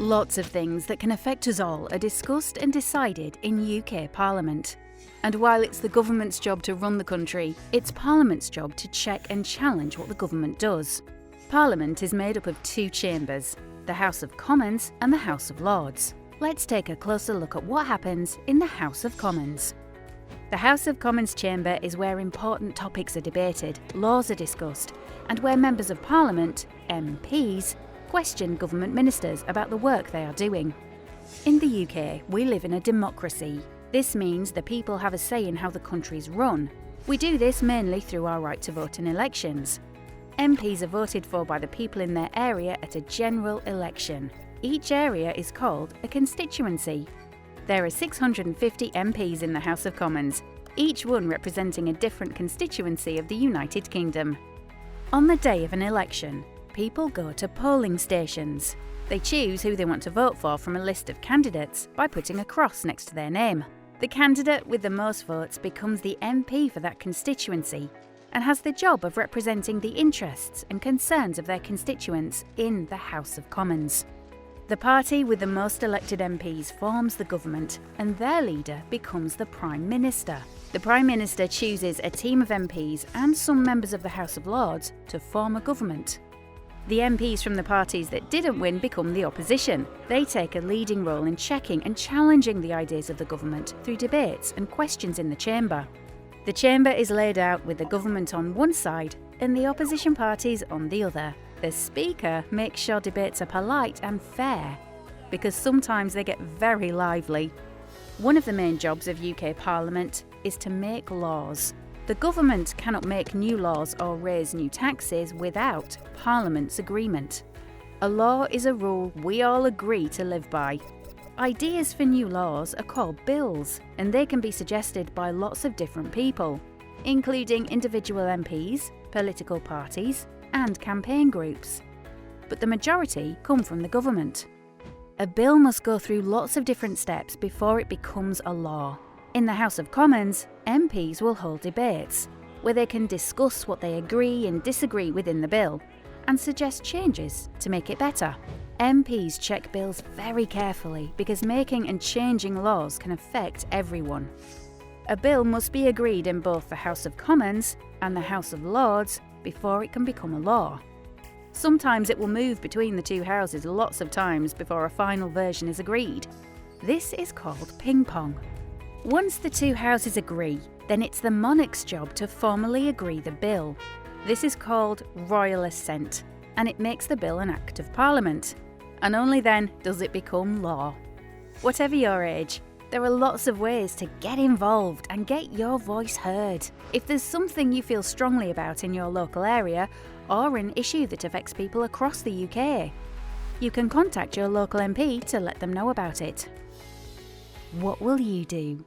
Lots of things that can affect us all are discussed and decided in UK Parliament. And while it's the government's job to run the country, it's Parliament's job to check and challenge what the government does. Parliament is made up of two chambers, the House of Commons and the House of Lords. Let's take a closer look at what happens in the House of Commons. The House of Commons chamber is where important topics are debated, laws are discussed, and where members of Parliament, MPs, question government ministers about the work they are doing. In the UK, we live in a democracy. This means the people have a say in how the country's run. We do this mainly through our right to vote in elections. MPs are voted for by the people in their area at a general election. Each area is called a constituency. There are 650 MPs in the House of Commons, each one representing a different constituency of the United Kingdom. On the day of an election, people go to polling stations. They choose who they want to vote for from a list of candidates by putting a cross next to their name. The candidate with the most votes becomes the MP for that constituency and has the job of representing the interests and concerns of their constituents in the House of Commons. The party with the most elected MPs forms the government, and their leader becomes the Prime Minister. The Prime Minister chooses a team of MPs and some members of the House of Lords to form a government. The MPs from the parties that didn't win become the opposition. They take a leading role in checking and challenging the ideas of the government through debates and questions in the chamber. The chamber is laid out with the government on one side and the opposition parties on the other. The Speaker makes sure debates are polite and fair, because sometimes they get very lively. One of the main jobs of UK Parliament is to make laws. The government cannot make new laws or raise new taxes without Parliament's agreement. A law is a rule we all agree to live by. Ideas for new laws are called bills, and they can be suggested by lots of different people, including individual MPs, political parties, and campaign groups. But the majority come from the government. A bill must go through lots of different steps before it becomes a law. In the House of Commons, MPs will hold debates, where they can discuss what they agree and disagree within the bill, and suggest changes to make it better. MPs check bills very carefully because making and changing laws can affect everyone. A bill must be agreed in both the House of Commons and the House of Lords before it can become a law. Sometimes it will move between the two houses lots of times before a final version is agreed. This is called ping-pong. Once the two houses agree, then it's the monarch's job to formally agree the bill. This is called royal assent, and it makes the bill an Act of Parliament. And only then does it become law. Whatever your age, there are lots of ways to get involved and get your voice heard. If there's something you feel strongly about in your local area, or an issue that affects people across the UK, you can contact your local MP to let them know about it. What will you do?